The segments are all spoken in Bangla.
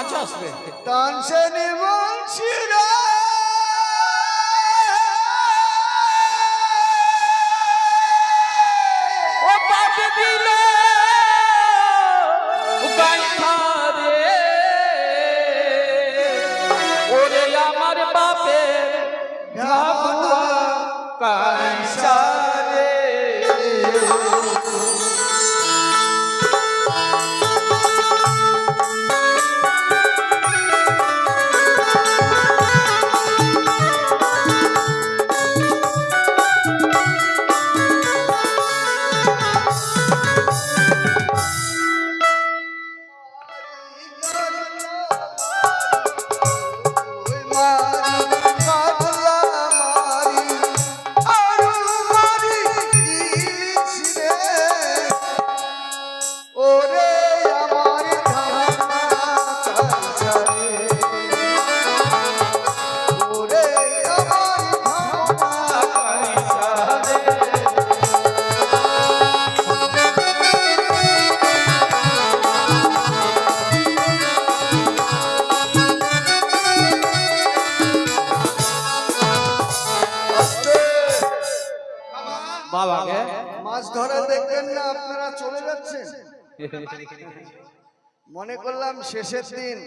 মাছ আসবে তানসে নিবংশীরা ও পাপি দিল বাইখারে ওরে আমার বাপের ঢাকুয়া কাইসারে বাবাকে মাছ ধরা দেখবেন না আপনারা চলে যাচ্ছেন মনে করলাম শেষের দিন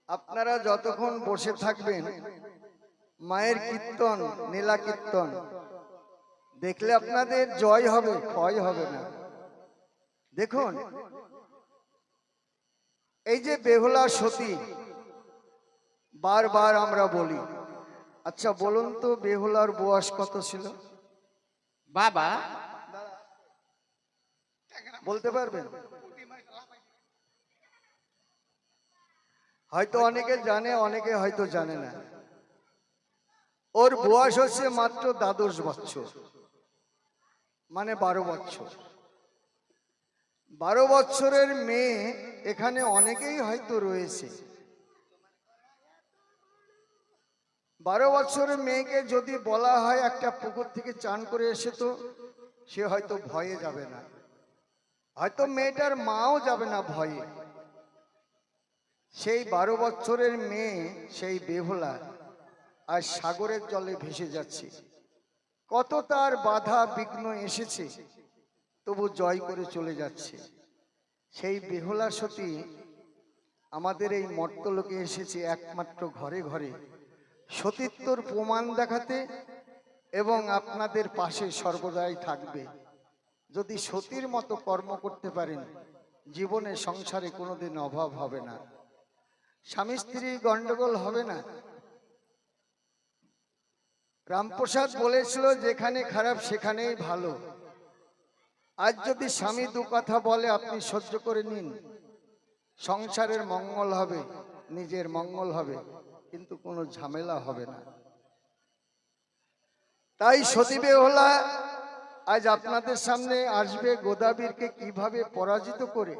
আপনারা যতক্ষণ বসে থাকবেন মায়ের কীর্তন নীলা কীর্তন দেখলে আপনাদের জয় হবে ক্ষয় হবে না। দেখুন এই যে বেহুলা সতী বারবার আমরা বলি, আচ্ছা বলুন তো বেহুলার বয়স কত ছিল বাবা বলতে পারবেন? হয়তো অনেকে জানে অনেকে হয়তো জানে না। ওর বয়স হচ্ছে মাত্র 12 বছর, মানে 12 বছর। 12 বছরের মেয়ে এখানে অনেকেই হয়তো রয়েছে। 12 বছরের মেয়েকে যদি বলা হয় একটা পুকুর থেকে চান করে এসে, তো সে হয়তো ভয়ে যাবে না, হয়তো মেয়েটার মাও যাবে না ভয়ে। সেই 12 বছরের মেয়ে সেই বেহুলা আর সাগরের জলে ভেসে যাচ্ছে। কত তার বাধা বিঘ্ন এসেছে, তবু জয় করে চলে যাচ্ছে। সেই বেহুলা সতী আমাদের এই মর্তলোকে এসেছে একমাত্র ঘরে ঘরে সতীত্বর প্রমাণ দেখাতে এবং আপনাদের পাশে সর্বদাই থাকবে। যদি সতীর মতো কর্ম করতে পারেন, জীবনে সংসারে কোনোদিন অভাব হবে না, স্বামী স্ত্রী গন্ডগোল হবে না। রামপ্রসাদ বলেছিল যেখানে খারাপ সেখানেই ভালো। আজ যদি স্বামী দু কথা বলে আপনি সহ্য করে নিন, সংসারের মঙ্গল হবে, নিজের মঙ্গল হবে, কিন্তু কোনো ঝামেলা হবে না। তাই সতী বেহুলা আজ আপনাদের সামনে আসবে গোদাবীরকে কিভাবে পরাজিত করে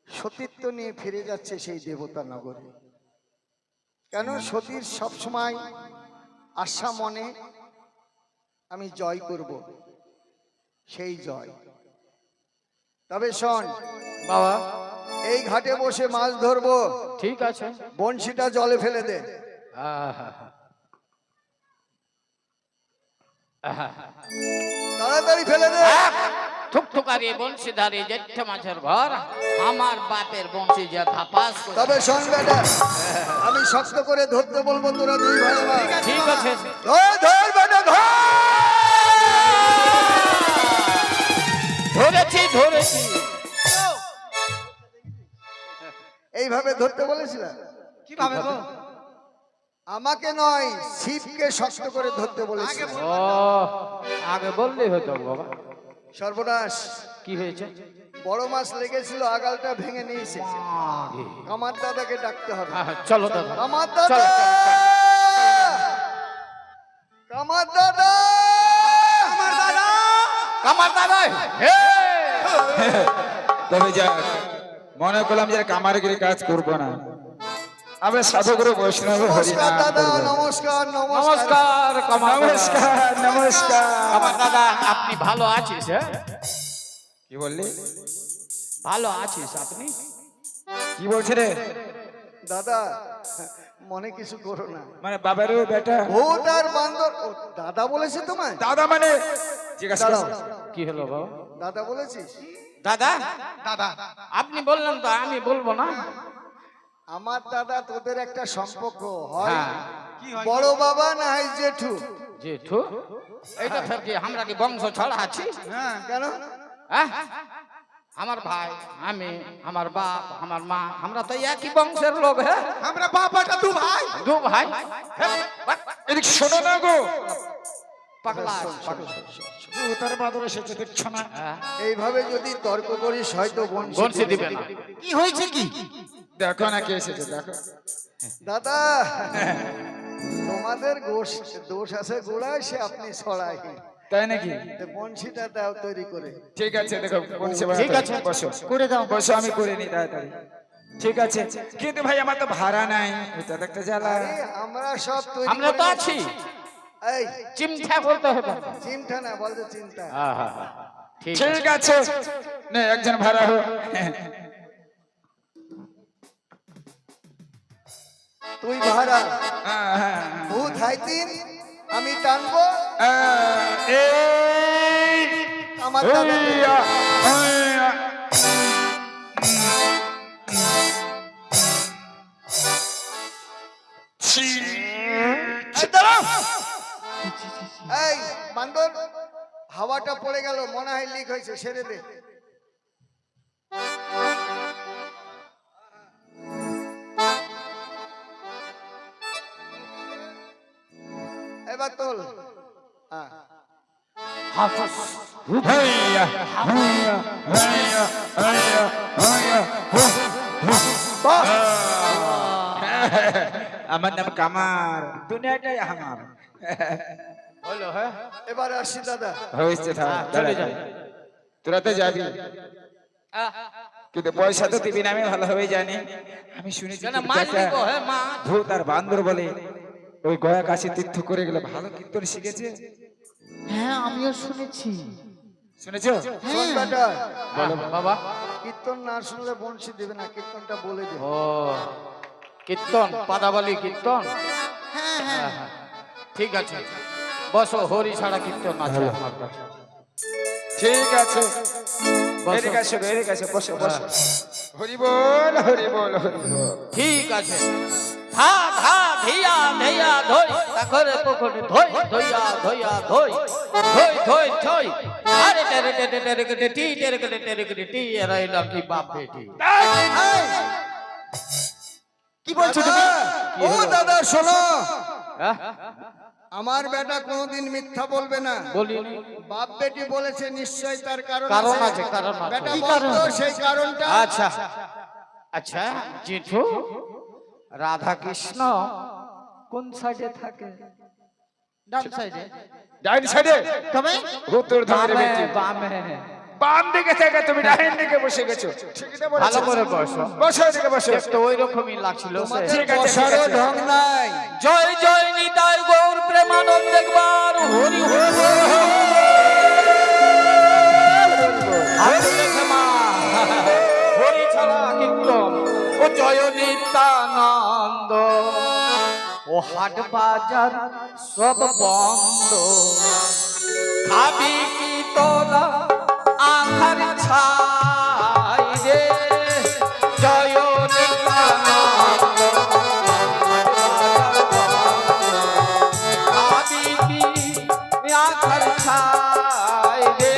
সতীত্ব নিয়ে ফিরে যাচ্ছে সেই দেবতা নগরে। কেন সতীর সবসময় আশা মনে, আমি জয় করব, সেই জয়। তবে শোন বাবা, এই ঘাটে বসে মাছ ধরবো, ঠিক আছে, বংশীটা জলে ফেলে দে। তাড়াতাড়ি ফেলে দে। থুকথুকারি বংশীধারী জ্যেষ্ঠ মাছের ঘর, আমার বাপের বংশী যা ধাপাস করে। তবে শোন বেটা, আমি শক্ত করে ধরতে বলবো, তোরা দুই ভাই আমার। ঠিক আছে, ধর ধর বেটা ধর। ধরেছি ধরেছি। এইভাবে ধরতে বলেছিলাম। কিভাবে গো? আমাকে নয়, শিবকে শক্ত করে ধরতে বলেছি। ও, আগে বললেই হতো বাবা। সর্বনাশ, কি হয়েছে? বড় মাছ লেগেছিল, আগালটা ভেঙে নিয়েছে। কামার দাদাকে ডাকতে হবে। চলো দাদা, কামার দাদা, কামার দাদা, কামার দাদা, কামার দাদা। তবে যাক, মনে করলাম যে কামারগিরি কাজ করবো না, আমরা সাধুগুরু বৈষ্ণব নমস্কার হরিনাম দাদা, করবো। নমস্কার নমস্কার। নমস্কার কামার দাদা। নমস্কার নমস্কার। কামার দাদা, আপনি ভালো আছিস? হ্যাঁ, কি বললি? ভালো আছিস আপনি? কি বলছে রে? দাদা মনে কিছু করো না, মানে বাবারও বেটা ভূত আর বান্দর। ও, দাদা বলেছে তোমায়? দাদা মানে জিজ্ঞাসা দাঁড়াও, করছি। কি হলো বাবা? দাদা বলেছিস? দাদা দাদা আপনি বললেন তো আমি বলবো না? আমার দাদা, তোদের একটা সম্পর্ক হয়, হ্যাঁ। বড় বাবা না হয় জেঠু। জেঠু এইটা ভাবছি আমরা কি বংশ ছড়া আছি? কেন? হ্যাঁ? আমার ভাই, আমি, আমার বাপ, আমার মা, আমরা তো একই বংশের লোক। হ্যাঁ, আমরা বাবাটা দু ভাই। দু ভাই। হ্যাঁ, বাহ, এদিক শোনো না গো, পাগলা শোন, শোন, পাগলা। শোন, শোন, শোন। ভূতার বাদর এসেছে দেখছো না? হ্যাঁ, এইভাবে যদি তর্ক করিস হয়তো বংশী দিবে না। কি হয়েছে কি? দেখো না কে এসেছে, দেখো। দাদা, তোমাদের দোষ আছে গোড়ায়, সে আপনি ছড়াই। তাই নাকি? বংশীটা দাও তৈরি করে। ঠিক আছে, দেখো পরিষেবা ঠিক আছে। বসো, করে দাও। বসো, আমি করে নি তাড়াতাড়ি। ঠিক আছে, কিন্তু ভাই আমার তো ভাড়া নাই, এটা তো একটা জ্বালা। আরে আমরা সব তৈরি আমরা তো করে আছি, এই চিমঠা করতে হবে। চিন্তা না, বলতে চিন্তা। হ্যাঁ, হ্যাঁ, হ্যাঁ। ঠিক আছে। ঠিক আছে, নে একজন ভাড়া হোক। তুই ভাড়া, হ্যাঁ, হ্যাঁ, ভূত হাইতিন, আমি টানবো হ্যাঁ। এই, আমার দাদা। এইয়া, এইয়া। ছি। এই দাঁড়াও। এই বান্দর, হাওয়াটা পড়ে গেল, মনে হয় লিক হয়েছে, সেরে দে। এবার তোল। হ্যাঁ। হাফিজ। হেইয়া, হেইয়া, হেইয়া, হেইয়া, হেইয়া। বাহ! আমার নাম কামার, দুনিয়াটাই আমার। হলো, হ্যাঁ? এবার আসি দাদা। হয়েছে, থাক, চলে দাঁড়া। যাই। তোরা তো যাবি, আহ, কিন্তু পয়সা তো দিবি না, আমি ভালোভাবে জানি। আমি শুনেছি কেন তোর মাছ কাকা দিব? হ্যাঁ, মা। ভূত আর বান্দর বলে ওই গয়া কাশি তীর্থ করে গেলে ভালো কীর্তন শিখেছে, হ্যাঁ আমিও শুনেছি। শুনেছো? শোন বেটা, বলো বাবা। কীর্তন না শুনলে বংশী দেবে না, কীর্তনটা বলে দে। ও, কীর্তন, পাদাবলী কীর্তন। হ্যাঁ হ্যাঁ হ্যাঁ, ঠিক আছে, বসো। হরি ছাড়া কীর্তন আছে আমার কাছে। ঠিক আছে, বসো। এদিকে আসো, এদিকে আসো, বসো, বসো। হরি বল, হরি বল, হরি বল। ঠিক আছে। ধা ধা ধিয়া ধিয়া ধই তাকরে পকড়ে ধই ধইয়া ধইয়া ধই ধই ধই ধই। আরে টেরে টেরে টেরে কেটে টি টেরে কেটে টেরে কেটে টি এরা এলাম কি বাপ বেটি। কি বলছো তুমি? কি ও হলো? দাদা শোনো, হ্যাঁ? আমার বেটা কোনোদিন মিথ্যা বলবে না। বলিনি। বাপ বেটি বলেছে, নিশ্চয়ই তার কারণ কারণ আছে, কারণ আছে। বেটা কি বল কারণ? তো সেই কারণটা। আচ্ছা আচ্ছা, জেঠু, রাধা কৃষ্ণ কোন সাইডে থাকে? ডান সাইডে। ডাইন সাইডে, তবে উত্তর ধারে বামে বেটি। বামে। বাম দিকে থেকে তুমি ডাইন দিকে বসে গেছো, ঠিকই তো বলেছো। ভালো করে বসো। বসো, এদিকে বসো। দেখতে ওই রকমই লাগছিল সে। তোমাদের ঠিক আছে, ঠিক বসারও আছে। ঢং নাই। জয় জয় নিতাই গৌর প্রেমানন্দ একবার হরি হরি হরি দেখে মা। হরি ছাড়া কীর্তন ও জয় নিত্যানন্দ ও হাট বাজার সব বন্ধ। খাবি কি তোরা আধার ছাই রে জয় নিত্যানন্দ। খাবি কি আধার ছাই রে।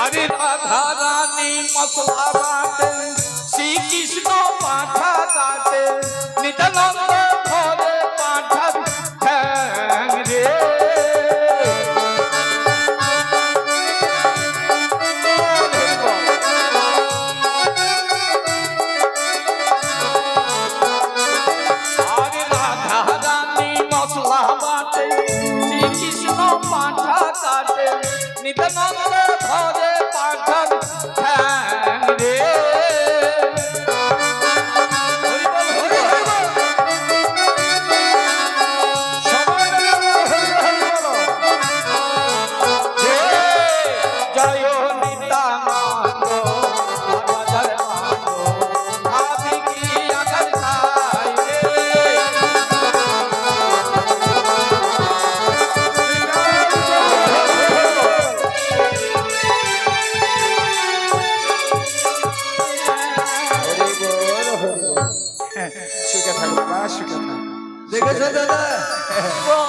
আরে রাধা রানী মশলা বাটে, শ্রীকৃষ্ণ পাঠা কাটে, নিত্যানন্দ ঘরে পাঠার ঠ্যাং রে। আরে রাধা রানী মশলা বাটে, শ্রীকৃষ্ণ পাঠা কাটে, নিত্যানন্দ ঘরে পাঠার ঠ্যাং রে। হরি বল, হরি বল। সবাই মিলে দাদা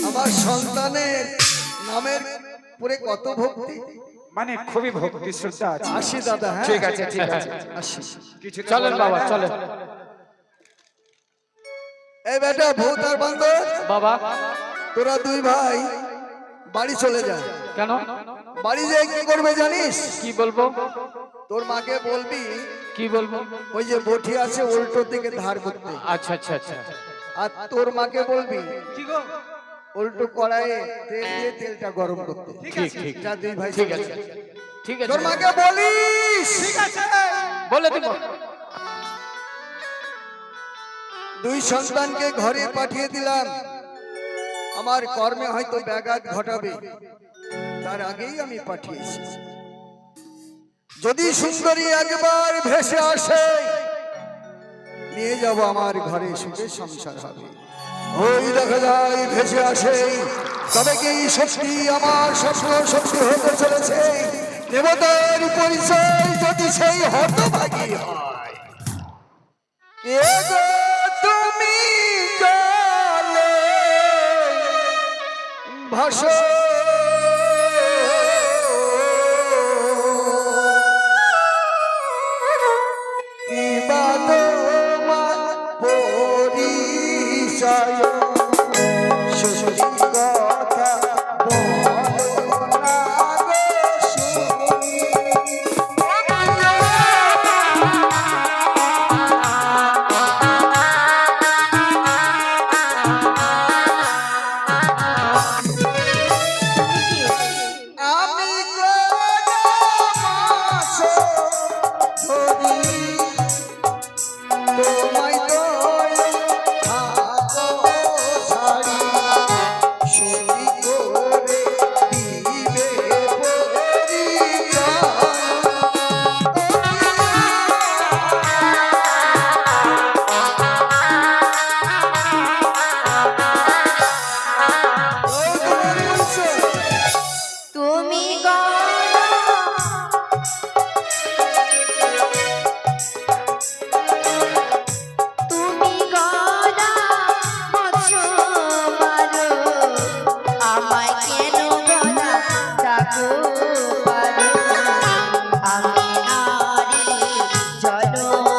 আমার সন্তানের নামের পরে কত ভক্তি। মানে খুবই ভক্তি শ্রদ্ধা আছে। আসি দাদা, হ্যাঁ ঠিক আছে ঠিক আছে আসি। কিছু চলেন বাবা চলেন এই বেটা ভূত আর বান্দর, বাবা। তোরা দুই ভাই বাড়ি চলে যা। কেন? বাড়ি যেয়ে কি করবে জানিস? কি বলবো? তোর মাকে বলবি কি বলবো? ওই যে বটি আছে উল্টো দিকে ধার করতে। আচ্ছা আচ্ছা আচ্ছা আর তোর মাকে বলবি কি গো? উল্টো কড়াইয়ে তেল দিয়ে তেলটা গরম করতে। ঠিক ঠিক যা দুই ভাই ঠিক চলে আছে যা। ঠিক তোর আছে মাকে বলিস ঠিক আছে বলে দিব। দুই সন্তানকে ঘরে পাঠিয়ে দিলাম, আমার কর্মে হয়তো ব্যাঘাত ঘটাবে, তার আগেই আমি পাঠিয়েছি। যদি সুন্দরী একবার ভেসে আসে নিয়ে যাব আমার ঘরে, সুখে সংসার হবে। ওই দেখা যায় ভেসে আসে, তবে কি সত্যি আমার স্বপ্ন সত্যি হতে চলেছে? দেবতার পরিচয় যদি সেই হতভাগী হয়। কে গো তুমি জলে ভাসো, কিবা তোমার পরিচয়, সত্যি কথা বলো না গো শুনি। আমি মাছ ধরি তোমায় হাতো ছাড়ি, সত্যি করে দিবে পরিচয়। ওই তোমার পরিচয়। তুমি গড়া তুমি গড়া বছো মারো, আমায় কেন গড়া ডাকো পারো? আমি নারী জনমদুখিনী।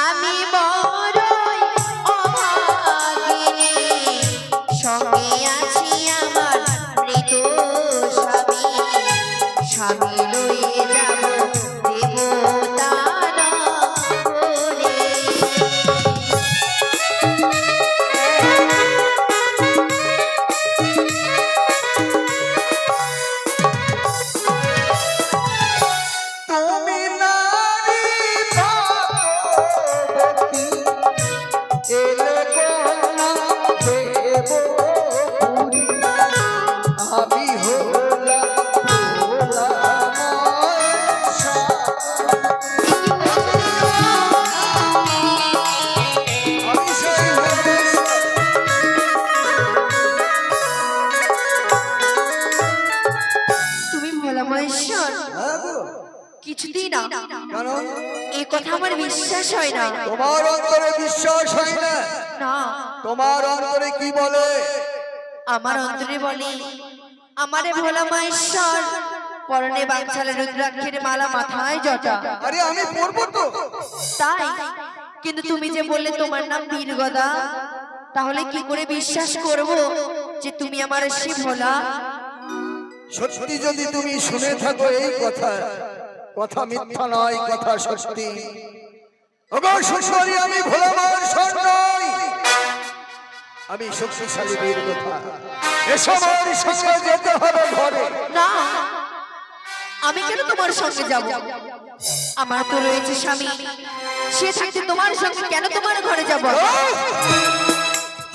আমি বড়ই অভাগিনী, সঙ্গে আছি আমার মৃত স্বামী। স্বামী লয়ে যাব দেবতার ঘরে। তুমি নারী ভাগবতী, এলে কন্যা দেবপুরী। আমি হলাম ভোলাময় আমি সেই ভোলেশ্বর। তুমি ভোলা মহেশ্বর? হ্যাঁ গো, কিছুতেই না, কেন? এই কথা আমার বিশ্বাস হয় না। তোমার অন্তরে বিশ্বাস হয় না? না, তোমার অন্তরে কি বলে? আমার অন্তরে বলে আমারে ভোলা মহেশ্বর, পরনে বাঞ্ছালে রুদ্রাক্ষের মালা, মাথায় জটা। আরে আমি পড়বো তো। তাই, কিন্তু তুমি যে বললে তোমার নাম বীরগদা, তাহলে কি করে বিশ্বাস করব যে তুমি আমার শিব ভোলা? সত্যি যদি তুমি শুনে থাকো এই কথা, কথা মিথ্যা নয়, কথা সত্যি। ওগো সুন্দরী, আমি ভোলামার সর নই, আমি শক্তিশালী বীর কথা। এসো আমার সঙ্গে যেতে হবে ঘরে। না, আমি কেন তোমার সঙ্গে যাব? আমার তো রয়েছে স্বামী, সে থাকতে তোমার সঙ্গে কেন তোমার ঘরে যাব?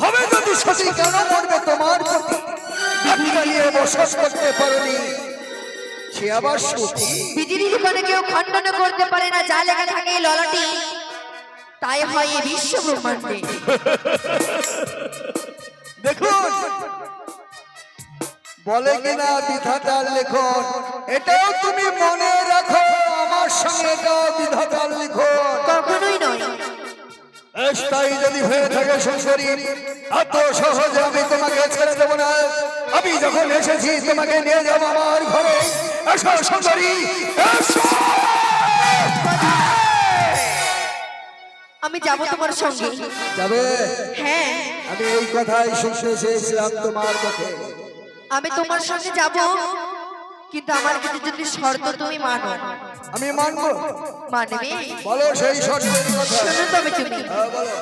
হবে যদি সত্যি, কেন করবে তোমার প্রতি? বিধি নিয়ে বসবাস করতে পারোনি, সে আবার সুখী। বিধির জীবনে কেউ খণ্ডন করতে পারে না, যা লেখা থাকে এই ললাটে তাই হয় এই বিশ্ব ব্রহ্মাণ্ডে। দেখুন বলে কিনা বিধাতার লেখন, এটাও তুমি মনে রাখো, আমার সঙ্গে এটাও বিধাতার লেখন। কখনোই নয়। তাই যদি হয়ে থাকে সুন্দরী, এত সহজে আমি তোমাকে ছেড়ে দেবো না। আমি যখন এসেছি তোমাকে নিয়ে যাবো আমার ঘরে। এসো সুন্দরী, এসো। আমি যাব তোমার সঙ্গে। যাবে? হ্যাঁ, আমি এই কথাই শুনতে চেয়েছিলাম তোমার মুখে। আমি তোমার সঙ্গে যাব, কিন্তু আমার কাছে যদি শর্ত তুমি মানো। আমি মানবো। মানবে? বলো সেই শর্তের কথা। শোনো তবে তুমি। হ্যাঁ, বলো।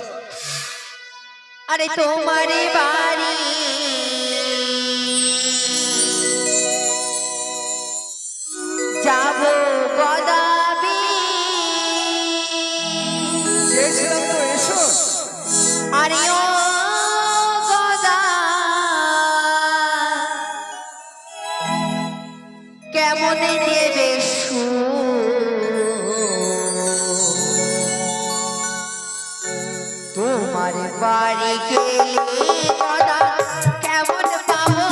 আরে তোমারে বাড়ি যাব গদাবি, চেয়েছিলাম তো, এসো। আরে ও গদা কেমনে দেবে তোমার বাড়ি গেলে গদা কেমন পাবো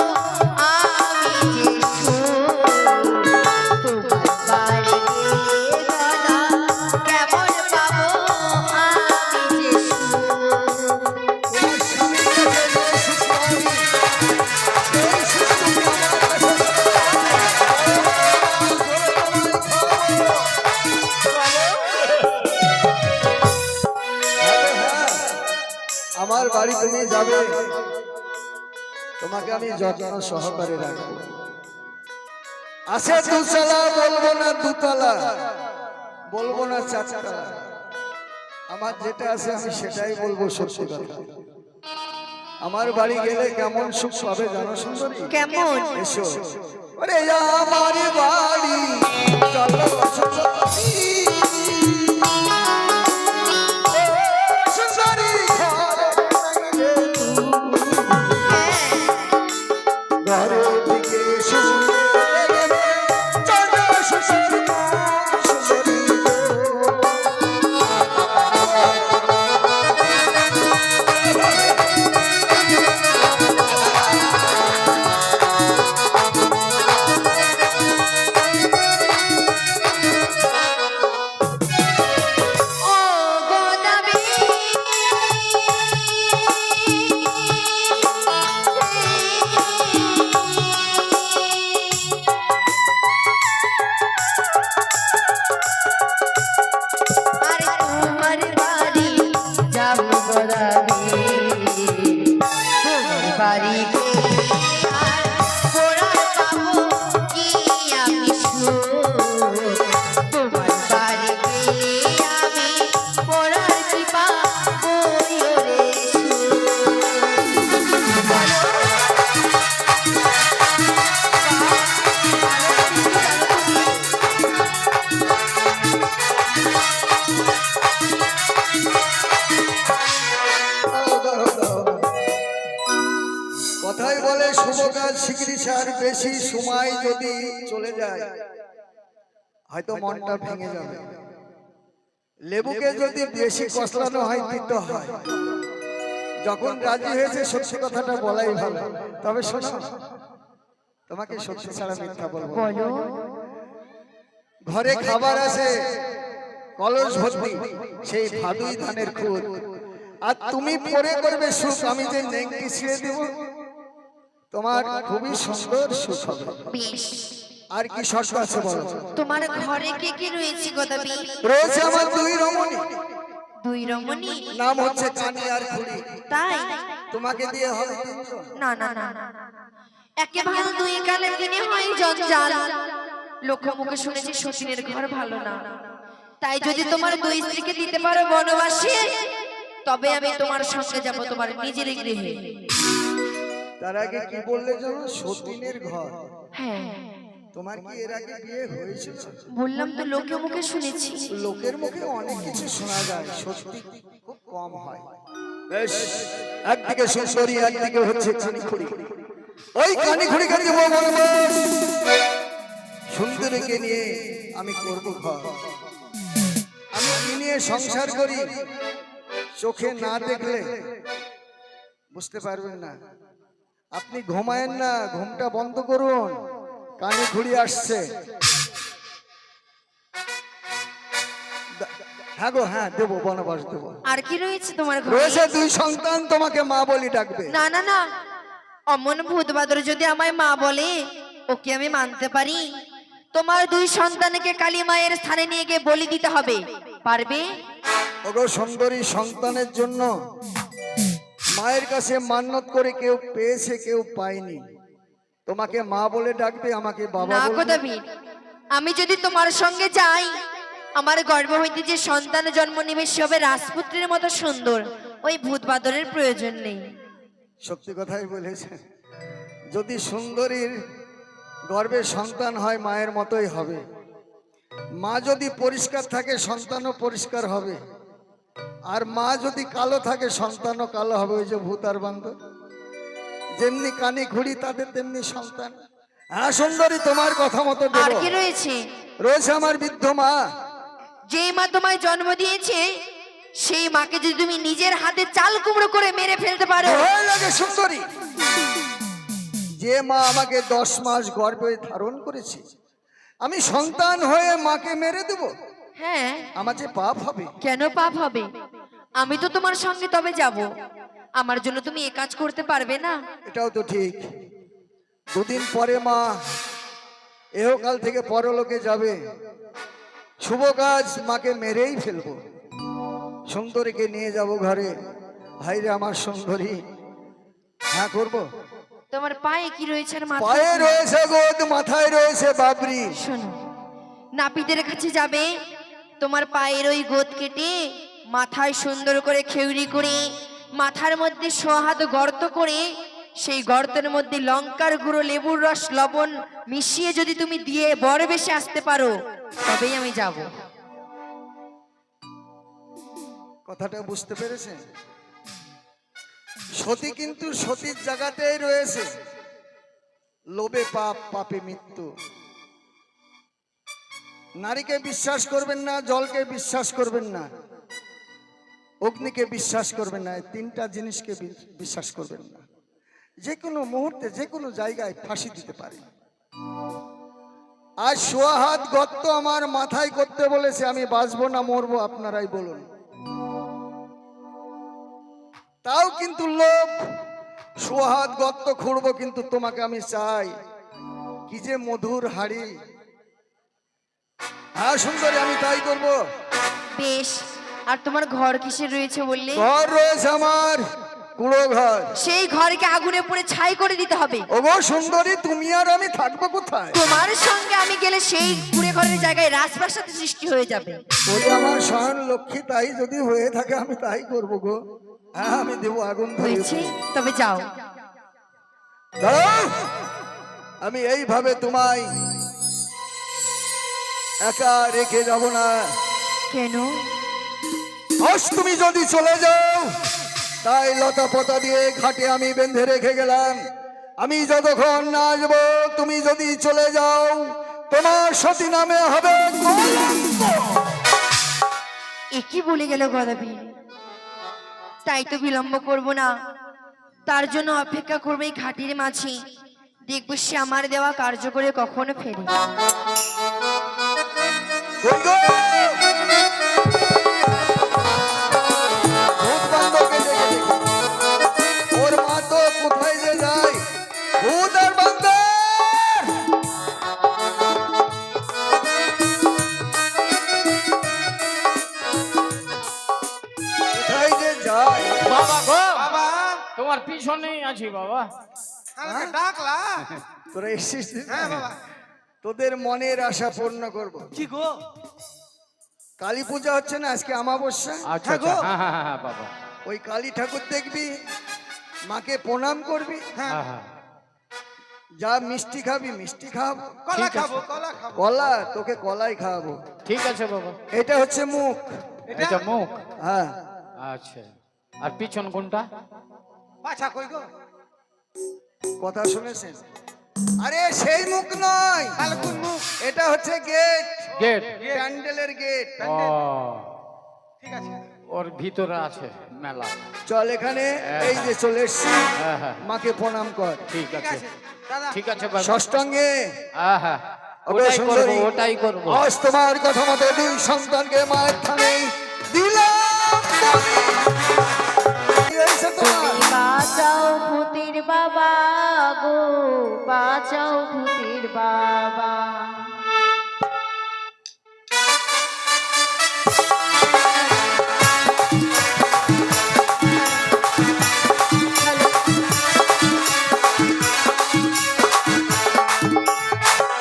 আমি যে তোমার বাড়ি গেলে গদা কেমন পাবো আমি যে তোমার স্বামীর কাছে যে সুখ পাই, সেই সুখ তুমি আমার কাছে। আমার বাড়ি তুমি যাবে, তোমাকে আমি যত্ন সহকারে রাখবো। আছে দুতলা, বলবো না দুতলা, বলবো না চারতলা। আমার যেটা আছে আমি সেটাই বলবো, সত্যি কথা। আমার বাড়ি গেলে কেমন সুখ পাবে জানো সুন্দরী? কেমন? এসো। ওরে আমার বাড়ি চলো সুন্দরী। ও সুন্দরী ঘরে দিকে সুন্দরী চলো সুন্দরী সুন্দরী। ও গদাবি আরে তোমার বাড়ি যাব গদাবি, তোমার বাড়ি গেলে আর পোড়ার পাবো কি আমি সুখ, তোমার বাড়ি গেলে আমি পোড়ার কি পাবো রে কথাই বলে শুভ কাজ শিগগিরই সার, বেশি সময় যদি চলে যায় হয়তো মনটা ভেঙে যাবে। লেবুকে যদি বেশি কষলানো হয় তিতো হয়। যখন রাজি হয়েছে সত্যি কথাটা বলাই ভালো। তবে শোনো, তোমাকে সত্যি ছাড়া মিথ্যা বলবো না। বলো। ঘরে খাবার আছে কলস ভর্তি, সেই ভাদুই ধানের খুদ, আর তুমি পরে করবে সুখ। আমি যে নেংটি ছিঁড়ে দেব, তোমার খুবই সুন্দর সুখ হবে। বেশ, আর কি শর্ত আছে বলো? তোমার ঘরে কে কে রয়েছে গদাবি? রয়েছে আমার দুই রমণী, দুই রমণী? নাম হচ্ছে কানি আর খুড়ি। তাই? তোমাকে দিয়ে হবে তিনজন। না না না, একে ভালো দুই কালে দিনে হয় জঞ্জাল। লোক মুখে শুনেছি সতীনের ঘর ভালো না, তাই যদি তোমার দুই স্ত্রীকে দিতে পারো বনবাসে, তবে আমি তোমার সঙ্গে যাব তোমার নিজের গৃহে। তার আগে কি বললে জানো? সতীনের ঘর। হ্যাঁ, তোমার কি এর আগে বিয়ে হয়েছিল? বললাম তো লোকে মুখে শুনেছি। লোকের মুখে অনেক কিছু শোনা যায়, সত্যি খুব কম হয়। বেশ, একদিকে সুন্দরী, একদিকে হচ্ছে কানিখুড়ি। ওই কানিখুড়িকে দিব বনবাস, সুন্দরীকে নিয়ে আমি করব ঘর। আমি কি নিয়ে সংসার করি চোখে না দেখলে বুঝতে পারবেন না। আপনি ঘুমায়েন না, ঘুমটা বন্ধ করুন, কানে ঘুড়ি আসছে। হ্যাঁ গো, হ্যাঁ দেবো, বনবাস দেবো। আর কি রয়েছে তোমার রয়েছে ঘরে? 2 সন্তান, তোমাকে মা বলি ডাকবে। না না না, অমন ভূত বাদর যদি আমায় মা বলে, ওকে আমি মানতে পারি? তোমার 2 সন্তানকে কালী মায়ের স্থানে নিয়ে গিয়ে বলি দিতে হবে, পারবে? ওগো সুন্দরী, সন্তানের জন্য মায়ের কাছে মান্যত করে কেউ পেয়েছে, কেউ পায়নি। তোমাকে মা বলে ডাকবে, আমাকে বাবা না বলবে। কদাবি, আমি যদি তোমার সঙ্গে যাই, আমার গর্ভ হইতে যে সন্তান জন্ম নেবে সে হবে রাজপুত্রের মতো সুন্দর। ওই ভূত বাদরের প্রয়োজন নেই। সত্যি কথাই বলেছে। যদি সুন্দরীর গর্ভে সন্তান হয়, মায়ের মতোই হবে। মা যদি পরিষ্কার থাকে, সন্তানও পরিষ্কার হবে। আর মা যদি কালো থাকে, সন্তানও কালো হবে। ওই যে ভূত আর বান্দর, যেমনি কানে ঘুড়ি তাদের তেমনি সন্তান। হ্যাঁ সুন্দরী, তোমার কথা মতো আর দেব। কি রয়েছে? রয়েছে আমার বৃদ্ধ মা। যেই মা তোমায় জন্ম দিয়েছে, সেই মাকে যদি তুমি নিজের হাতে চাল কুমড়ো করে মেরে ফেলতে পারো। ভয় লাগে সুন্দরী, যে মা আমাকে 10 মাস গর্ভে ধারণ করেছে, আমি সন্তান হয়ে মাকে মেরে দেব? হ্যাঁ, আমার যে পাপ হবে। কেন পাপ হবে? আমি তো তোমার সঙ্গে তবে যাব। আমার জন্য তুমি এ কাজ করতে পারবে না? এটাও তো ঠিক। 2 দিন পরে মা এহকাল থেকে পরলোকে যাবে। শুভ কাজ, মাকে মেরেই ফেলবো। সুন্দরীকে নিয়ে যাব ঘরে। ভাইরে আমার সুন্দরী, হ্যাঁ করবো। তোমার পায়ে কি রয়েছে আর মাথায় পায়ে কি? রয়েছে গোদ, মাথায় রয়েছে বাবরি। শোনো, নাপিতের কাছে যাবে, তোমার পায়ের ওই গোদ কেটে মাথায় সুন্দর করে খেউড়ি করে, মাথার মধ্যে সোহাত গর্ত করে, সেই গর্তের মধ্যে লঙ্কার গুঁড়ো, লেবুর রস, লবণ মিশিয়ে যদি তুমি দিয়ে বর বেশে আসতে পারো, তবেই আমি যাব। কথাটা বুঝতে পেরেছেন? সতী কিন্তু সতীর জায়গাতেই রয়েছে। লোভে পাপ, পাপে মৃত্যু। নারীকে বিশ্বাস করবেন না, জলকে বিশ্বাস করবেন না, অগ্নিকে বিশ্বাস করবেন না। এই 3টা জিনিসকে বিশ্বাস করবেন না। যে কোনো মুহূর্তে, যে কোনো জায়গায় ফাঁসি দিতে পারে। আজ সোহাত গর্ত আমার মাথায় করতে বলেছে, আমি বাঁচবো না মরবো আপনারাই বলুন। তাও কিন্তু লোভ, সোহাত গর্ত খুঁড়বো, কিন্তু তোমাকে আমি চাই। কি যে মধুর হাড়ি। হ্যাঁ সুন্দরী, আমি তাই করব। বেশ, আর তোমার ঘর কিসের রয়েছে বললে? ঘর রয়েছে আমার, কুড়ো ঘর। সেই ঘরকে আগুনে পুড়ে ছাই করে দিতে হবে। ওগো সুন্দরী, তুমি আর আমি থাকবো কোথায়? তোমার সঙ্গে আমি গেলে সেই কুড়ে ঘরের জায়গায় রাজপ্রাসাদ সৃষ্টি হয়ে যাবে। ওই আমার শয়ন লক্ষ্মী, তাই যদি হয়ে থাকে আমি তাই করবো গো। হ্যাঁ আমি দেবো আগুন ধরিয়ে। হয়েছে, তবে যাও। দাঁড়াও, আমি এইভাবে তোমায় একা রেখে যাব না। কেন? আজ তুমি যদি চলে যাও, তাই লতা পতা দিয়ে ঘাটে আমি বেঁধে রেখে গেলাম। আমি যতক্ষণ না আসবো, তুমি যদি চলে যাও, তোমার সতী নামে হবে কলঙ্ক। একই বলে গেল গদাবি। তাই তো বিলম্ব করব না, তার জন্য অপেক্ষা করবে এই ঘাটির মাঝে। দেখবো সে আমার দেওয়া কার্য করে কখনো ফেরে। কই গো? ভূত বান্ধবকে ডেকে দেখি। ওর মা তো কোথায় যে যায়। ভূত আর বান্দর! কোথায় যে যায়? বাবা গো, বাবা তোমার পিছনেই আছি বাবা। আমাকে ডাকলা? তোরা এসেছিস? হ্যাঁ বাবা। তোদের মনের আশা পূর্ণ করব। কি গো? কালী পূজা হচ্ছে না আজকে, অমাবস্যা। আচ্ছা আচ্ছা, হ্যাঁ হ্যাঁ হ্যাঁ বাবা। ওই কালী ঠাকুর দেখবি, মাকে প্রণাম করবি। হ্যাঁ, হ্যাঁ হ্যাঁ, যা মিষ্টি খাবি, মিষ্টি খাওয়াবো। কলা ঠিক আছে। খাবো, কলা খাবো। কলা, তোকে কলাই খাওয়াবো। ঠিক আছে বাবা। এটা হচ্ছে মুখ। এটা মুখ। হ্যাঁ, আচ্ছা, আর পিছন কোনটা? পাছা কই গো? কথা শুনেছেন? আরে সেই মুখ নয়, তাহলে কোন মুখ? এটা হচ্ছে গেট, গেট। প্যান্ডেলের গেট। ও, ঠিক আছে। ওর ভিতরে আছে মেলা। চল এখানে, এই যে চলে এসছি, হ্যাঁ হ্যাঁ মাকে প্রণাম কর। ঠিক ঠিক আছে আছে দাদা ঠিক আছে বাবা। ষষ্ঠাঙ্গে হ্যাঁ হ্যাঁ ওকে ওটাই করবো সুন্দরী। ওটাই করবো। আজ তোমার কথা মতো দুই সন্তানকে মায়ের থানে দিলাম বলি। কি হয়েছে তোমার? বাঁচাও ভূতের বাবা গো, বাঁচাও ভূতের বাবা।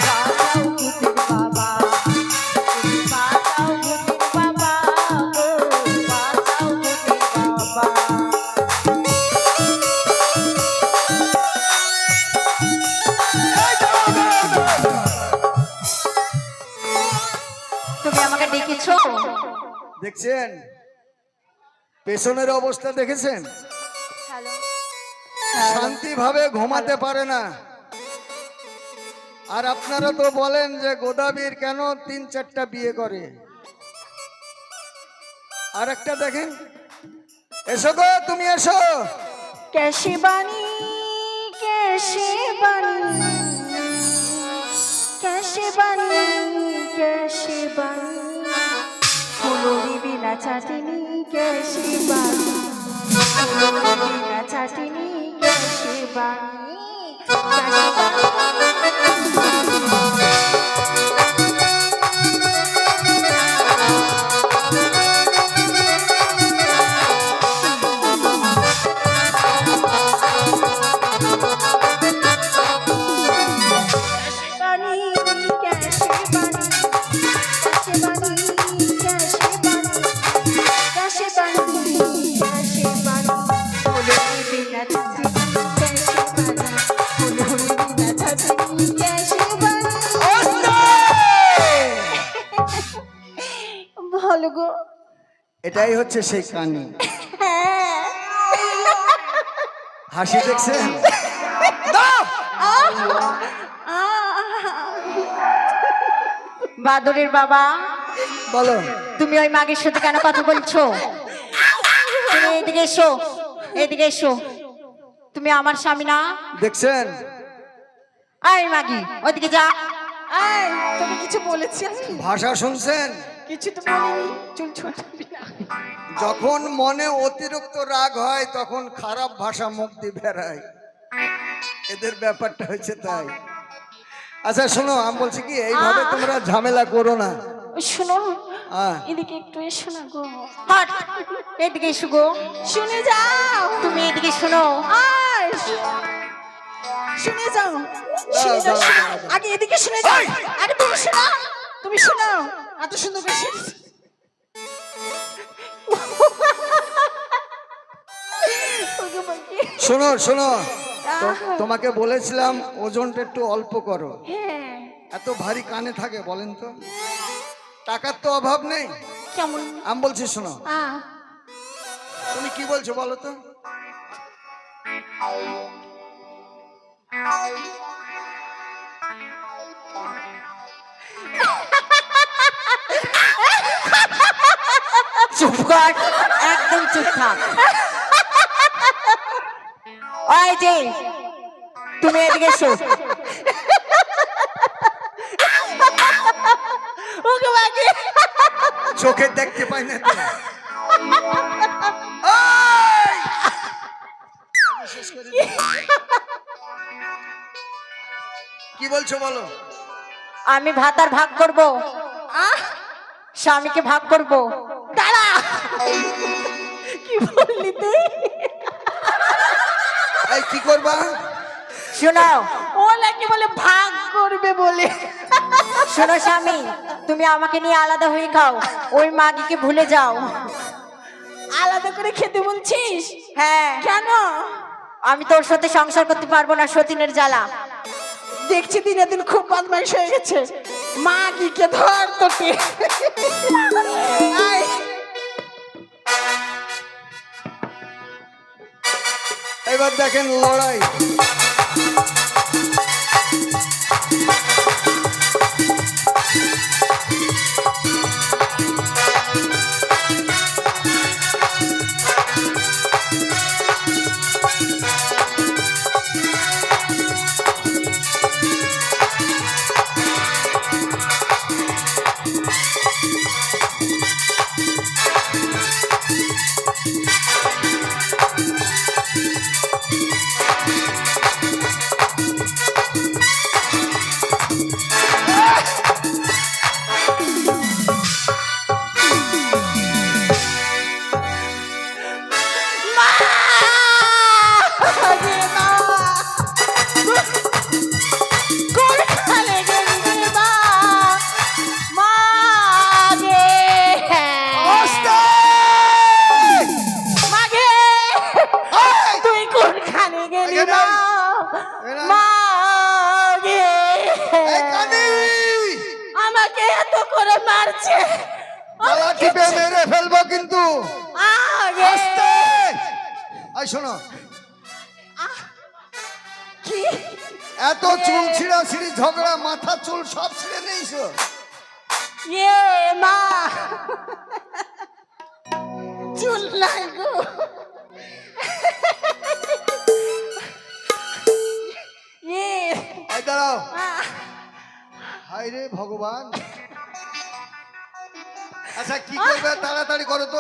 বাঁচাও ভূতের বাবা, বাঁচাও ভূতের বাবা গো, বাঁচাও ভূতের বাবা। তুমি আমাকে ডেকেছো? দেখছেন পেছনের অবস্থা দেখেছেন? হ্যালো, শান্তিভাবে ঘুমাতে পারে না। আর আপনারা তো বলেন যে গোদাবীর কেন 3-4টা বিয়ে করে। আর একটা দেখেন, এসো গো, তুমি এসো। कैसे बनी, कैसे बनी, कैसे बनी, कैसे बनी, फूलों बिना चाटनी कैसे बनी, फूलों बिना चाटनी कैसे बनी, कैसे बनी। ভালো গো, এটাই হচ্ছে সেই কানি। হাসি দেখছেন? বাদরের বাবা, বলো। তুমি ওই মাগের সাথে কেন কথা বলছো? তুমি এদিকে এসো, এদিকে এসো। তুমি আমার স্বামী না? দেখছেন? আয় মাগি, ওদিকে যা। আয়, তুমি কিছু বলেছি আমি? ভাষা শুনছেন? কিছু তো বলিনি, চুল ছোটাবি না। যখন মনে অতিরিক্ত রাগ হয় তখন খারাপ ভাষা মুখ দিয়ে বেরায়। এদের ব্যাপারটা হচ্ছে তাই। আচ্ছা শোনো, আমি বলছি কি, এইভাবে তোমরা ঝামেলা করো না। শোনো, হ্যাঁ, এদিকে একটু এসো না গো। হট, এদিকে এসো গো। শুনে যাও, তুমি এদিকে শোনো। আয়, শুনে যাও, শুনে যাও। আগে এদিকে শুনে যাও। আরে তুমি শোনো, তুমি শোনো। এত সুন্দর করে শোনো শোনো, তোমাকে বলেছিলাম ওজনটা একটু অল্প করো। হ্যাঁ, এত ভারী কানে থাকে বলেন তো? টাকার তো অভাব নেই। কেমন? আমি বলছি শোনো, তুমি কি বলছো বলো তো? চুপ কর, একদম চুপ থাক। ওই যে, তুমি এদিকে এসো। চোখে দেখতে পাই না তো। কি বলছো বলো? আমি ভাত আর ভাগ করবো, স্বামীকে ভাগ করবো। দাঁড়া, কি বললি তুই? এই কি করবা? শোনো, ও নাকি বলে ভাগ করবে বলে। শোনো স্বামী, তুমি আমাকে নিয়ে আলাদা হয়ে খাও, ওই মাগিকে ভুলে যাও। আলাদা করে খেতে বলছিস? হ্যাঁ। কেন? আমি তোর সাথে সংসার করতে পারবো না, সতীনের জ্বালা। দেখছি দিনে দিন খুব বদমাইশ হয়ে গেছে। মাগিকে ধর তোকে। এবার দেখেন লড়াই। এরা মা গে। এই কানি আমাকে এত করে মারছে গলা টিপে মেরে ফেলবো কিন্তু আগে আস্তে এই শোনো কি এত চুল ছিঁড়া ছিঁড়ি ঝগড়া মাথা চুল সব ছিঁড়ে নিয়েছো ইয়ে মা চুল নাই গো ইয়ে এই দাঁড়াও আহ, হায় রে ভগবান আচ্ছা কি করবে তাড়াতাড়ি করো তো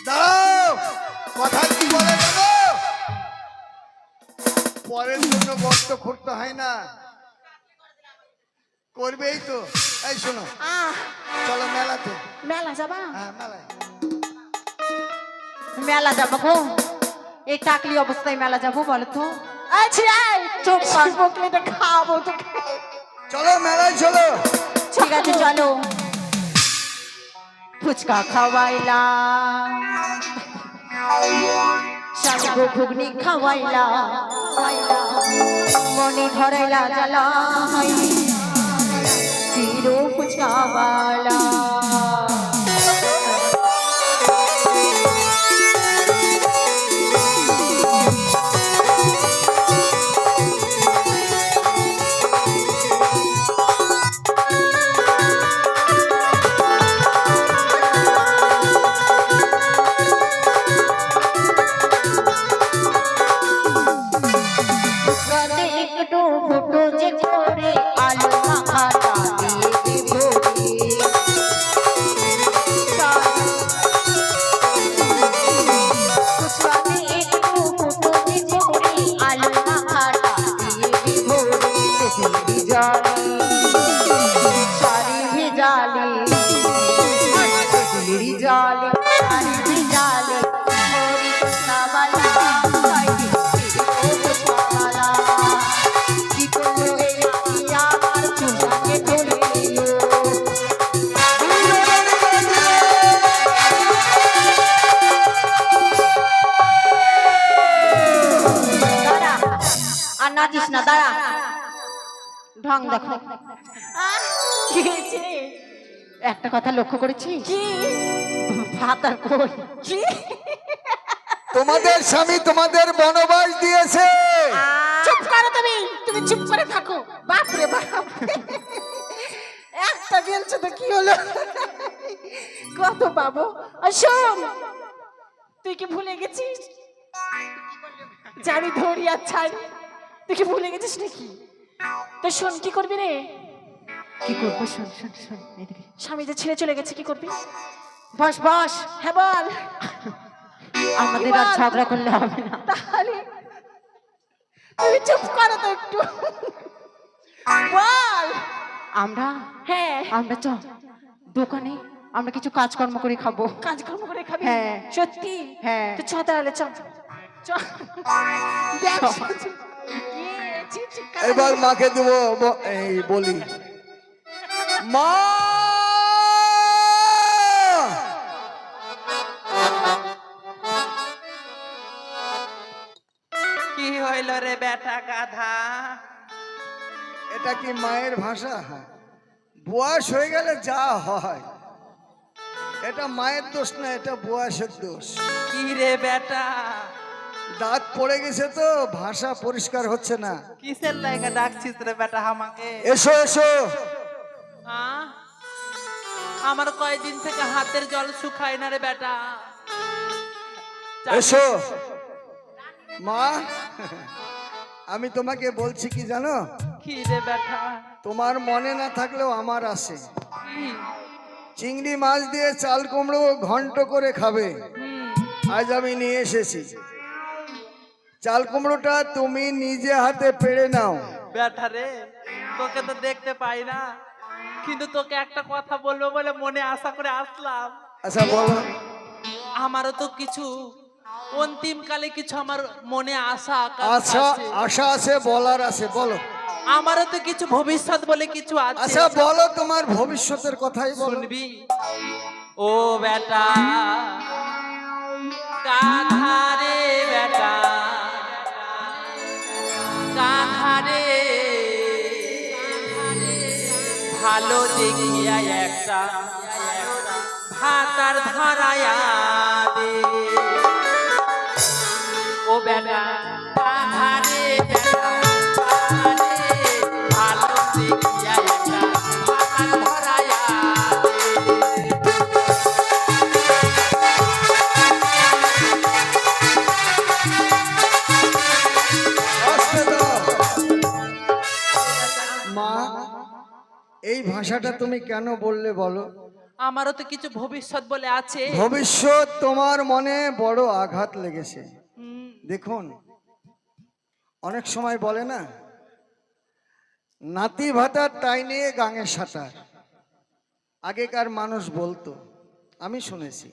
দাঁড়াও কথা কি বলে দেবো পরের জন্য গর্ত খুঁড়তে হয় না করবেই তো এই শোনো আহ, চলো মেলাতে মেলা যাবা হ্যাঁ মেলায় মেলা যাবো গো এই টাকলি অবস্থায় মেলা যাবো বলো তো আচ্ছা চুপ বকলে তো খাবো তো চলো মেলায় চলো ঠিক আছে চলো ফুচকা খাওয়াইলাম সাগো ঘুগনি খাওয়াইলাম মনে ধরাইলা জ্বালা চিরো ফুচকা বালা একটু ফুটো যে করে আলু মাখাটা দিয়ে ভরি ফুচকাতে একটু ফুটো যে করে আলু মাখাটা দিয়ে ভরি ভিজালি শাড়ি ভিজালি ভিজালি শাড়ি ভিজালি ভরি ফুচকা বালা কি করলো এই আমার চুলটাকে ধরে নিল দাঁড়া আর নাচিস না দাঁড়া ঢং দেখো কি হয়েছে একটা কথা লক্ষ্য করেছি কি ভাত আর কই কি তোমাদের স্বামী তোমাদের বনবাস দিয়েছে চুপ করো তুমি তুমি চুপ করে থাকো বাপ রে বাপ একটা গেলছে তো কি হলো কত পাবো আর শোন তুই কি ভুলে গেছিস জানি ধরি আর ছাড়ি তুই কি ভুলে গেছিস নাকি তো শোন কি করবি রে কি করবো শোন শোন শোন এদিকে স্বামী যে ছেড়ে চলে গেছে কি করবি বস বস হ্যাঁ বল আমাদের আর ঝগড়া করলে হবে না তাহলে তুমি চুপ করো তো একটু বল আমরা হ্যাঁ আমরা চ দোকানে আমরা কিছু কাজকর্ম করে খাবো কাজকর্ম করে খাবি হ্যাঁ সত্যি হ্যাঁ তো চ তাহলে চ চ এবার মাকে দেবো এই বলি মা কি হইল রে বেটা গাধা এটা কি মায়ের ভাষা বয়স হয়ে গেলে যা হয় এটা মায়ের দোষ না এটা বয়সের দোষ কি রে বেটা দাঁত পড়ে গেছে তো ভাষা পরিষ্কার হচ্ছে না কিসের লাগা ডাকছিস রে বেটা আমাকে এসো এসো আহ? আমার কয়দিন থেকে হাতের জল শুকায় না রে বেটা এসো মা আমি তোমাকে বলছি কি জানো কি রে বেটা তোমার মনে না থাকলেও আমার আছে কি চিংড়ি মাছ দিয়ে চাল কুমড়ো ঘন্ট করে খাবে আজ আমি নিয়ে এসেছি। চাল কুমড়োটা তুমি নিজে হাতে পেড়ে নাও। বেটা রে, তোকে তো দেখতে পাই না, কিন্তু তোকে একটা কথা বলবো বলে মনে আশা করে আসলাম। আচ্ছা বলো। আমারও তো কিছু অন্তিম কালে কিছু আমার মনে আশা আকাঙ্ক্ষা আচ্ছা আছে। আশা আছে, বলার আছে, বলো। আমারও তো কিছু ভবিষ্যৎ বলে কিছু আছে। আচ্ছা বলো, তোমার ভবিষ্যতের কথাই বলো। শুনবি? ও বেটা কাঁধারে, বেটা কাঁধারে, ভালো দেখিয়া একটা ভাতার ধরায়া দে। ও বেটা কাঁধারে, বেটা কাঁধারে, ভালো দেখিয়া একটা ভাতার ধরায়া দে। আসতে দাও। মা, এই ভাষাটা তুমি কেন বললে বলো? আমারও তো কিছু ভবিষ্যৎ বলে আছে। ভবিষ্যৎ তোমার মনে বড় আঘাত লেগেছে। দেখুন, অনেক সময় বলে না, নাতি ভাতার টাইনে গাঙে সাঁতার। আগেকার মানুষ বলতো, আমি শুনেছি।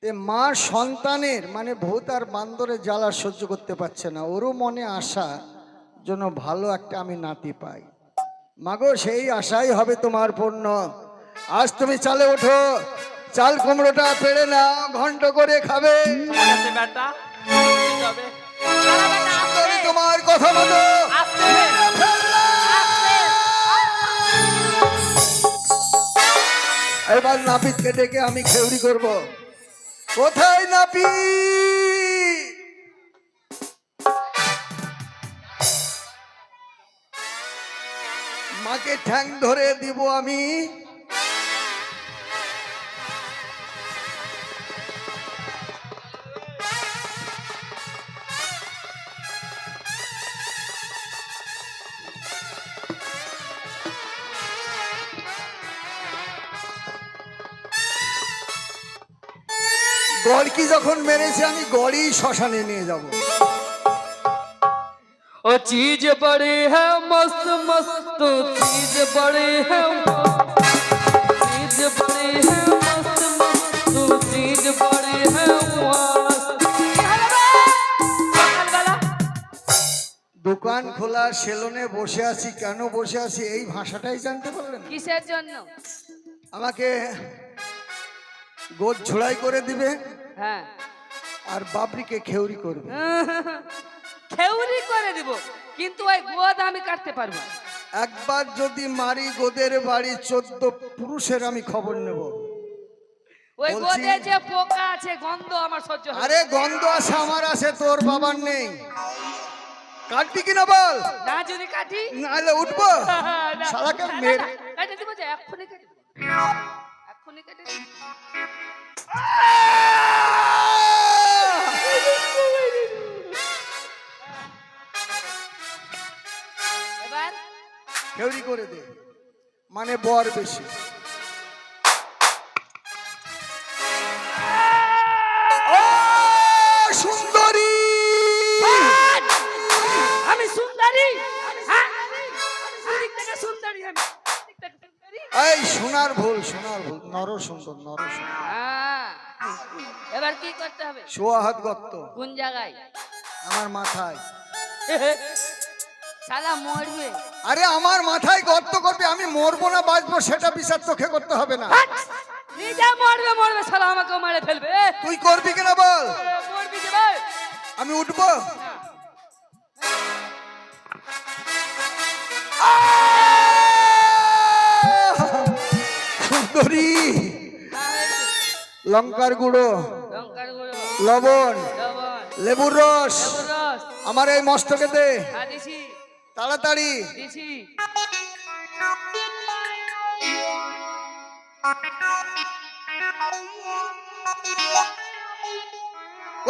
তে মা সন্তানের মানে ভূত আর বান্দরের জ্বালা সহ্য করতে পারছে না, ওরও মনে আশা যেন ভালো একটা আমি নাতি পাই। মাগো, সেই আশাই হবে তোমার পূর্ণ। আজ তুমি চালে ওঠো, চাল কুমড়োটা পেড়ে নাও, ঘন্ট করে খাবে। ঠিক আছে বেটা, তবে সুন্দরী, তোমার কথা মতো আস্তে এবার নাপিতকে ডেকে আমি খেউরি করব। কোথায় নাপিত? মাকে ঠ্যাং ধরে দিব আমি। গড়কি যখন মেরেছে, আমি গড়ি শ্মশানে নিয়ে যাব। ओ चीज बड़ी है मस्त मस्त, चीज बड़ी है चीज बड़ी है मस्त मस्त, चीज बड़ी है मस्त। দোকান খোলা সেলুনে বসে আছি, কেন বসে আছি এই ভাষাটাই জানতে পারলেন? কিসের জন্য? আমাকে গোদ ঝোড়াই করে দিবে হ্যাঁ, আর বাবরিকে খেউরি করবে। খেউরি করে দিব, কিন্তু ওই গোদ আমি কাটতে পারবো। একবার যদি মারি, গোদের বাড়ি 14 পুরুষের আমি খবর নেব। ওই বলছি- গোদে যে পোকা আছে, গন্ধ আমার সহ্য হয় না। আরে গন্ধ আছে, আমার আছে, তোর বাবার নেই। কাটবি কিনা বল, না যদি কাটি নাহলে উঠবো না, শালাকে না, না, মেরে। না, কেটে দিব যে, এক্ষুনি কেটে দিব, এক্ষুনি কেটে দিব। এবার খেউরি করে দে, মানে বর বেশি। ও সুন্দরী, আমি সুন্দরী, হ্যাঁ? দিক থেকে সুন্দরী আমি, দিক থেকে সুন্দরী। এই সোনার ভুল, সোনার ভুল, নর সুন্দর, নর সুন্দর। হ্যাঁ, এবার কি করতে হবে? সোয়া হাত গর্ত কোন জায়গায়? আমার মাথায়। শালা মরবে। আরে আমার মাথায় গর্ত করবে, আমি মরবো না বাঁচবো সেটা বিচার তোকে করতে হবে না। নিজে মরবে, মরবে, শালা আমাকেও মারে ফেলবে। তুই করবি কিনা বল, মরবি যে ভাই। আমি উঠবো। সুন্দরী, লঙ্কার গুঁড়ো, লঙ্কার গুঁড়ো, লবণ, লবণ, লেবুর রস লেবুর রস, আমার এই মস্তকে দে দিছি, তাড়াতাড়ি। দিছি।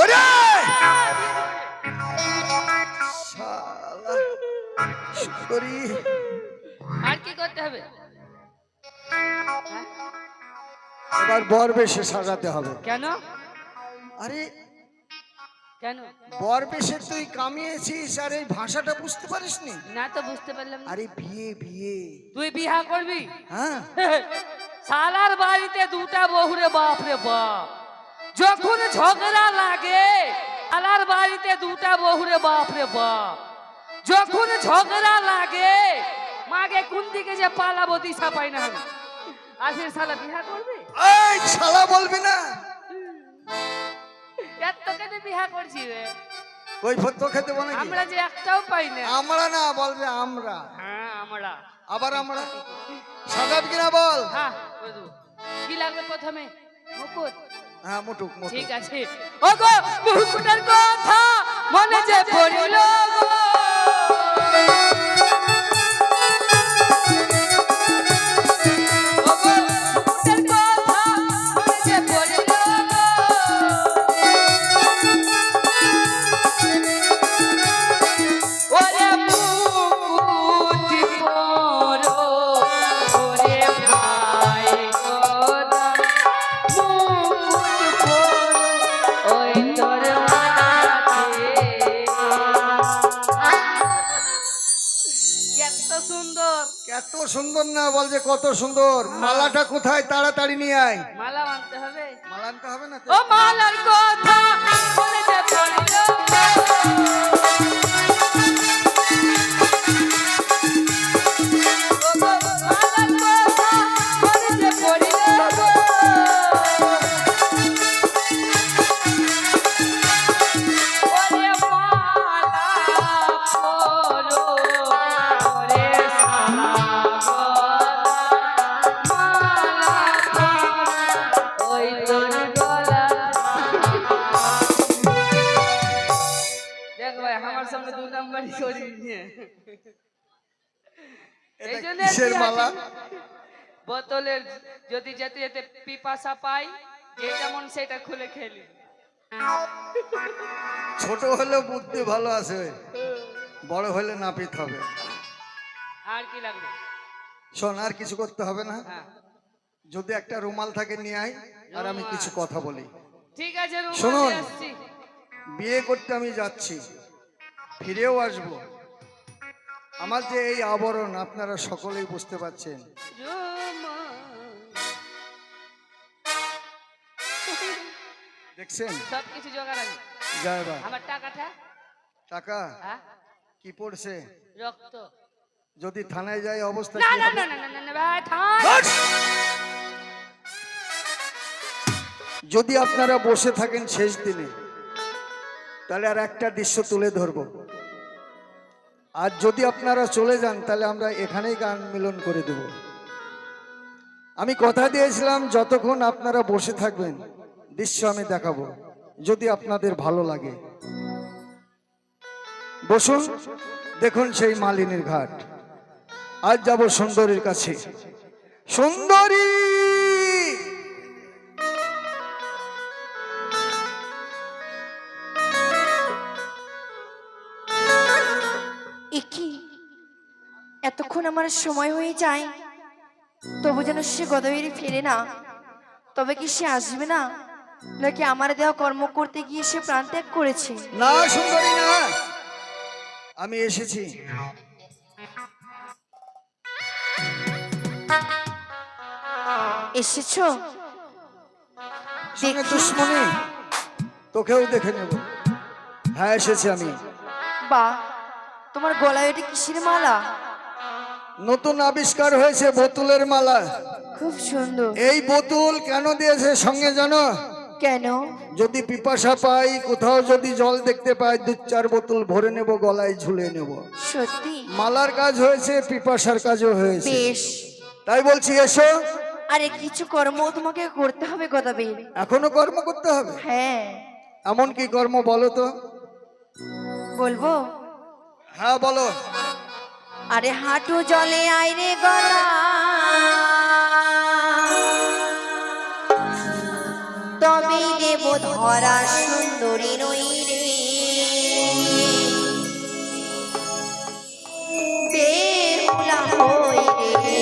ওরে! শালা, সুন্দরী, আর কি করতে হবে? এবার বর বেশে সাজাতে হবে। কেন আরে কেন বর বেশে তুই কামিয়েছিস আর এই ভাষাটা বুঝতে পারিসনি? না তো বুঝতে পারলাম না। আরে বিয়ে বিয়ে। তুই বিয়া করবি? হ্যাঁ শালার বাড়িতে দুটা বহুরে বাপ রে বাপ, যখন ঝগড়া লাগে শালার বাড়িতে দুটা বহুরে বাপ রে বাপ, যখন ঝগড়া লাগে মাগে কোন দিকে যে পালাবো দিশা পাই না আমি। আর ফির শালা বিয়া করবে? এই শালা বলবি না। এত কেন বিয়া করছি রে? কই ফটো খেতে বলে আমরা যে একটাও পাই না। আমরা না বলবে আমরা। হ্যাঁ আমরা। আবার আমরা সাজাব কিনা বল। হ্যাঁ করে দেবো। কি লাগবে প্রথমে? মুকুট। হ্যাঁ মুটুক মুটুক। ঠিক আছে। ওগো মুকুটের কথা মনে যে পড়িল গো, ওগো মুকুটের কথা মনে যে পড়িল গো, ওরে মুকুট পরো ওরে ভাই গোদা, মুকুট পরো ওই তোর মাথাতে। কত সুন্দর। এত সুন্দর না বল যে কত সুন্দর। মালাটা কোথায়? তাড়াতাড়ি নিয়ে আয়। মালা আনতে হবে। মালা আনতে হবে না তো? ও মালার কথা মনে যে পড়িল গো, ওগো মালার কথা মনে যে পড়িল গো, ওরে মালা পরো ওরে সাগরা, মালা পরো ওই তোর গলা। দেখ ভাই আমার সামনে 2 নাম্বারই করি নিয়ে। এই এটা জন্য কিসের মালা? বোতলের যদি যেতে যেতে পিপাসা পাই যে যেমন সেটা খুলে খেলি। ছোট হলেও বুদ্ধি ভালো আছে, বড় হলে নাপিত হবে। আর কি লাগবে? শোন, আর কিছু করতে হবে না। হ্যাঁ যদি একটা রুমাল থাকে নিয়ে আয়, আর আমি কিছু কথা বলি। ঠিক আছে রুমাল শুনুন। নিয়ে আসছি। বিয়ে করতে আমি যাচ্ছি, ফিরেও আসবো। আমার যে এই আবরণ আপনারা সকলেই বুঝতে পারছেন। রুমাল। দেখছেন? সবকিছু জোগাড় আছে। জয় বা। আমার টাকাটা? টাকা হ্যাঁ কি পড়ছে? রক্ত। যদি থানায় যাই অবস্থা না কি না হবে? না না না না ভাই থাম। যদি আপনারা বসে থাকেন শেষ দিনে, তাহলে আর একটা দৃশ্য তুলে ধরবো। আর যদি আপনারা চলে যান তাহলে আমরা এখানেই গান মিলন করে দেব। আমি কথা দিয়েছিলাম যতক্ষণ আপনারা বসে থাকবেন দৃশ্য আমি দেখাবো, যদি আপনাদের ভালো লাগে। বসুন, দেখুন সেই মালিনীর ঘাট। আজ যাব সুন্দরীর কাছে। সুন্দরী, একি এতক্ষণ আমার সময় হয়ে যায়, তবু যেন সে গদাবেরি ফেরে না। তবে কি সে আসবে না, নাকি আমার দেওয়া কর্ম করতে গিয়ে সে প্রাণ ত্যাগ করেছে? না সুন্দরী না, আমি এসেছি। এসেছো? সঙ্গে দেখি। দুশ্মনী, তোকেও দেখে নেব। হ্যাঁ এসেছি আমি। বা, তোমার গলায় এটা কিসের মালা? নতুন আবিষ্কার হয়েছে বোতলের মালা। খুব সুন্দর। এই বোতল কেন দিয়েছে সঙ্গে জানো? কেন? যদি পিপাসা পাই, কোথাও যদি জল দেখতে পাই, 2-4 বোতল ভরে নেব, গলায় ঝুলে নেব। সত্যি? মালার কাজ হয়েছে, পিপাসার কাজও হয়েছে। বেশ, তাই বলছি এসো। আরে কিছু কর্ম তোমাকে করতে হবে গদাবের। এখনো কর্ম করতে হবে? হ্যাঁ। এমন কি কর্ম বলো তো? বলবো? হ্যাঁ বলো। আরে হাঁটু জলে আইরে গলা, তবেই দেব ধরা সুন্দরী নই রে, বেহুলা হই রে।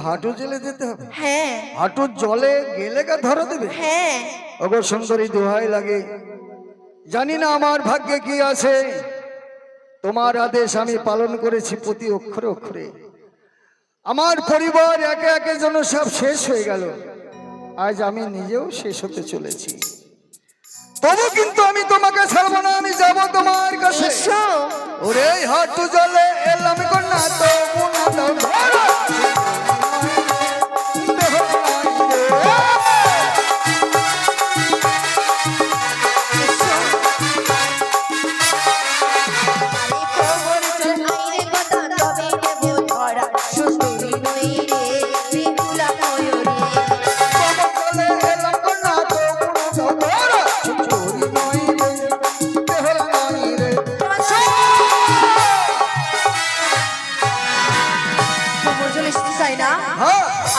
হাঁটু জেলে যেতে হবে? হ্যাঁ হাঁটুর জলে গেলে গা ধরা দেবে? হ্যাঁ ওগো সুন্দরী, দোহাই লাগে, জানি না আমার ভাগ্যে কি আছে। তোমার আদেশ আমি পালন করেছি প্রতি অক্ষরে অক্ষরে। আমার পরিবার একে একে যেন সব শেষ হয়ে গেল। আজ আমি নিজেও শেষ হতে চলেছি, তবু কিন্তু আমি তোমাকে ছাড়বো না, আমি যাব তোমার কাছে। এসো ওরে হাঁটু জলে এলাম কন্যা, তবু না দাও ধরা।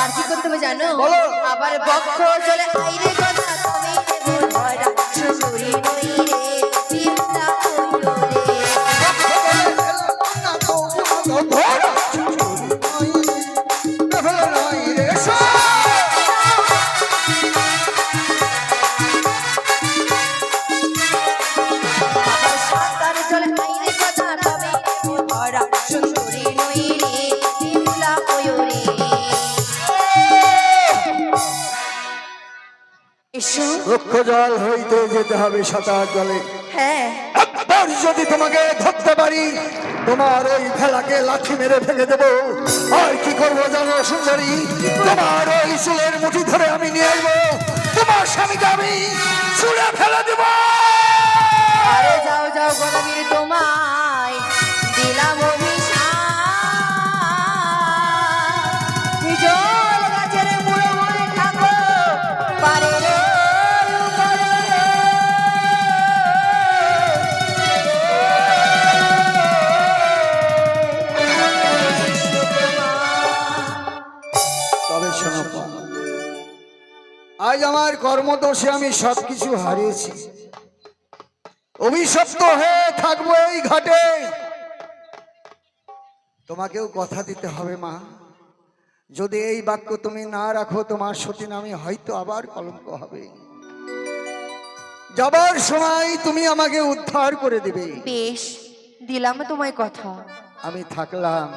আর কি করতে হবে জানো? বলো। আবার বক্ষ জলে আইরে কথা তুমি দেব ধরা, সুন্দরী নই রে বিমলা হইলো রে। আবার সাঁতার জলে আইরে কথা তুমি দেব ধরা, সুন্দরী নই রে বিমলা হইলো রে। এসো রক্ষ জল হইতে যেতে হবে সাঁতার জলে। হ্যাঁ একবার যদি তোমাকে ধরতে পারি, তোমার ওই ভেলাকে লাঠি মেরে ফেলে দেবো। আর কি করবো জানো সুন্দরী? তোমার ওই চুলের মুঠি ধরে আমি নিয়ে আসবো, তোমার স্বামীকে আমি চুলে ফেলে দেবো। আরে যাও যাও গলাবীর, তোমায় দিলাম অভিশাপ। জল গাছের মুড়ো মুড়ে থাকো পারের উপরে। তবে শোনো পা, আজ আমার কর্মদোষে আমি সবকিছু হারিয়েছি, অভিশপ্ত হয়ে থাকবো এই ঘাটে। তোমাকেও কথা দিতে হবে মা, যদি এই বাক্য তুমি না রাখো, তোমার সতী নামে হয়তো আবার কলঙ্ক হবে। যাবার সময় তুমি আমাকে উদ্ধার করে দিবে। বেশ, দিলাম তোমায় কথা। আমি থাকলাম।